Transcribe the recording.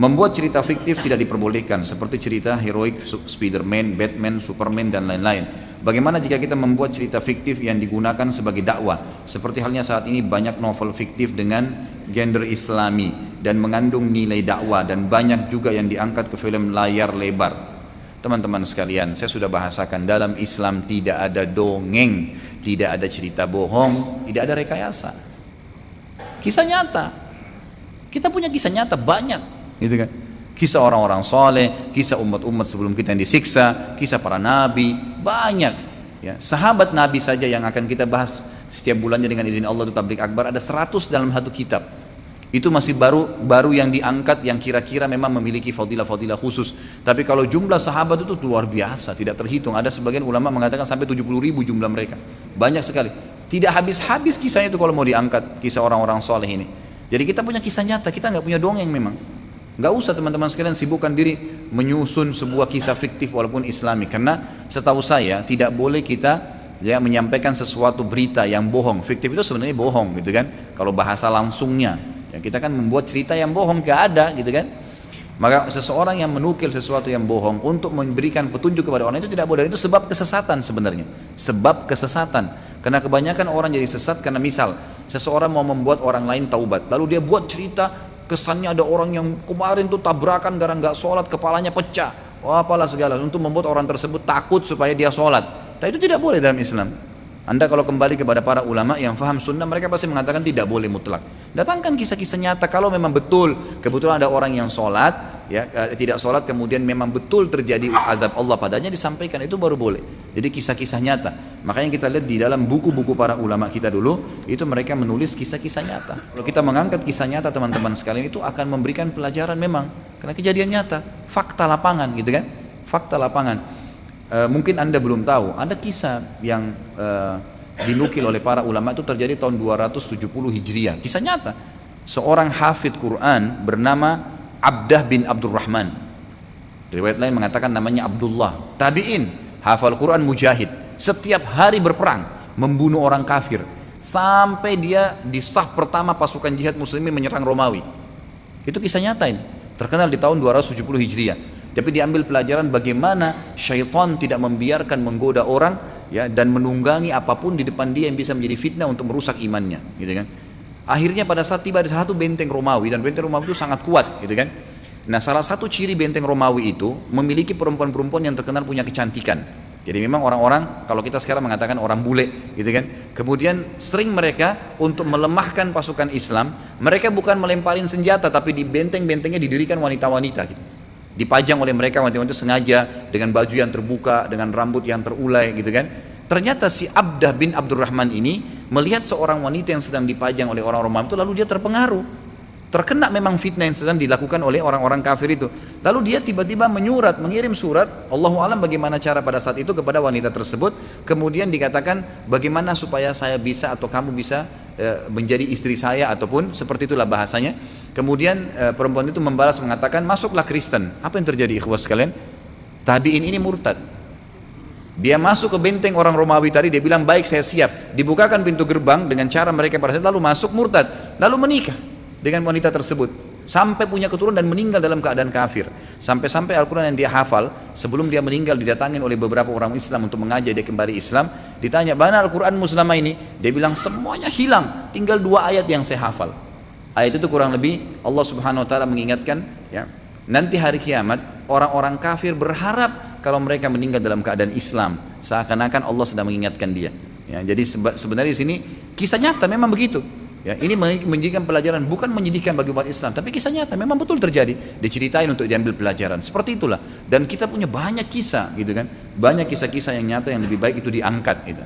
Membuat cerita fiktif tidak diperbolehkan, seperti cerita heroik Spiderman, Batman, Superman, dan lain-lain. Bagaimana jika kita membuat cerita fiktif yang digunakan sebagai dakwah? Seperti halnya saat ini banyak novel fiktif dengan gender islami dan mengandung nilai dakwah, dan banyak juga yang diangkat ke film layar lebar. Teman-teman sekalian, saya sudah bahasakan, dalam Islam tidak ada dongeng, tidak ada cerita bohong, tidak ada rekayasa. Kisah nyata. Kita punya kisah nyata banyak. Gitu kan? Kisah orang-orang soleh, kisah umat-umat sebelum kita yang disiksa, kisah para nabi, banyak ya. Sahabat nabi saja yang akan kita bahas setiap bulannya dengan izin Allah itu tablik akbar, ada 100 dalam satu kitab. Itu masih baru yang diangkat yang kira-kira memang memiliki fadilah-fadilah khusus. Tapi kalau jumlah sahabat itu luar biasa, tidak terhitung. Ada sebagian ulama mengatakan sampai 70.000 jumlah mereka, banyak sekali. Tidak habis-habis kisahnya itu kalau mau diangkat, kisah orang-orang soleh ini. Jadi kita punya kisah nyata, kita nggak punya dongeng memang. Nggak usah teman-teman sekalian sibukkan diri menyusun sebuah kisah fiktif walaupun islami, karena setahu saya tidak boleh kita ya menyampaikan sesuatu berita yang bohong. Fiktif itu sebenarnya bohong gitu kan, kalau bahasa langsungnya ya, kita kan membuat cerita yang bohong, nggak ada gitu kan. Maka seseorang yang menukil sesuatu yang bohong untuk memberikan petunjuk kepada orang itu tidak boleh. Itu sebab kesesatan sebenarnya, sebab kesesatan. Karena kebanyakan orang jadi sesat karena misal seseorang mau membuat orang lain taubat, lalu dia buat cerita kesannya ada orang yang kemarin tuh tabrakan gara nggak sholat, kepalanya pecah, apalah segala, untuk membuat orang tersebut takut supaya dia sholat. Tapi itu tidak boleh dalam Islam. Anda kalau kembali kepada para ulama yang faham sunnah, mereka pasti mengatakan tidak boleh mutlak. Datangkan kisah-kisah nyata. Kalau memang betul kebetulan ada orang yang sholat ya, tidak sholat kemudian memang betul terjadi azab Allah padanya, disampaikan, itu baru boleh. Jadi kisah-kisah nyata. Makanya kita lihat di dalam buku-buku para ulama kita dulu, itu mereka menulis kisah-kisah nyata. Kalau kita mengangkat kisah nyata teman-teman sekalian, itu akan memberikan pelajaran memang, karena kejadian nyata, fakta lapangan gitu kan, fakta lapangan. Mungkin Anda belum tahu, ada kisah yang dinukil oleh para ulama itu terjadi tahun 270 Hijriah, kisah nyata. Seorang hafidh Quran bernama Abdah bin Abdurrahman, riwayat lain mengatakan namanya Abdullah, tabi'in, hafal Quran, mujahid, setiap hari berperang membunuh orang kafir sampai dia di saf pertama pasukan jihad muslimin menyerang Romawi. Itu kisah nyata ini, terkenal di tahun 270 Hijriah. Tapi diambil pelajaran bagaimana syaitan tidak membiarkan menggoda orang ya, dan menunggangi apapun di depan dia yang bisa menjadi fitnah untuk merusak imannya gitu kan. Akhirnya pada saat tiba di satu benteng Romawi, dan benteng Romawi itu sangat kuat gitu kan. Nah, salah satu ciri benteng Romawi itu memiliki perempuan-perempuan yang terkenal punya kecantikan. Jadi memang orang-orang, kalau kita sekarang mengatakan orang bule gitu kan. Kemudian sering mereka untuk melemahkan pasukan Islam, mereka bukan melemparin senjata, tapi di benteng-bentengnya didirikan wanita-wanita gitu. Dipajang oleh mereka wanita-wanita sengaja dengan baju yang terbuka, dengan rambut yang terulai gitu kan. Ternyata si Abdah bin Abdurrahman ini melihat seorang wanita yang sedang dipajang oleh orang Romawi itu, lalu dia terpengaruh, terkena memang fitnah yang sedang dilakukan oleh orang-orang kafir itu. Lalu dia tiba-tiba mengirim surat, Allahu alam bagaimana cara pada saat itu, kepada wanita tersebut. Kemudian dikatakan bagaimana supaya saya bisa atau kamu bisa menjadi istri saya, ataupun seperti itulah bahasanya. Kemudian perempuan itu membalas mengatakan masuklah Kristen. Apa yang terjadi ikhwas sekalian? Tabi'in ini murtad. Dia masuk ke benteng orang Romawi tadi, dia bilang baik saya siap. Dibukakan pintu gerbang dengan cara mereka pada saat, lalu masuk murtad, lalu menikah dengan wanita tersebut sampai punya keturunan dan meninggal dalam keadaan kafir. Sampai-sampai Al-Quran yang dia hafal sebelum dia meninggal didatangin oleh beberapa orang Islam untuk mengajak dia kembali Islam. Ditanya mana Al-Quranmu selama ini? Dia bilang semuanya hilang, tinggal 2 ayat yang saya hafal. Ayat itu kurang lebih Allah Subhanahu Wa Taala mengingatkan ya, nanti hari kiamat orang-orang kafir berharap kalau mereka meninggal dalam keadaan Islam, seakan-akan Allah sedang mengingatkan dia ya. Jadi sebenarnya di sini kisah nyata memang begitu ya. Ini menjadikan pelajaran, bukan menyedihkan bagi umat Islam, tapi kisah nyata memang betul terjadi, diceritain untuk diambil pelajaran, seperti itulah. Dan kita punya banyak kisah gitu kan, banyak kisah-kisah yang nyata yang lebih baik itu diangkat gitu.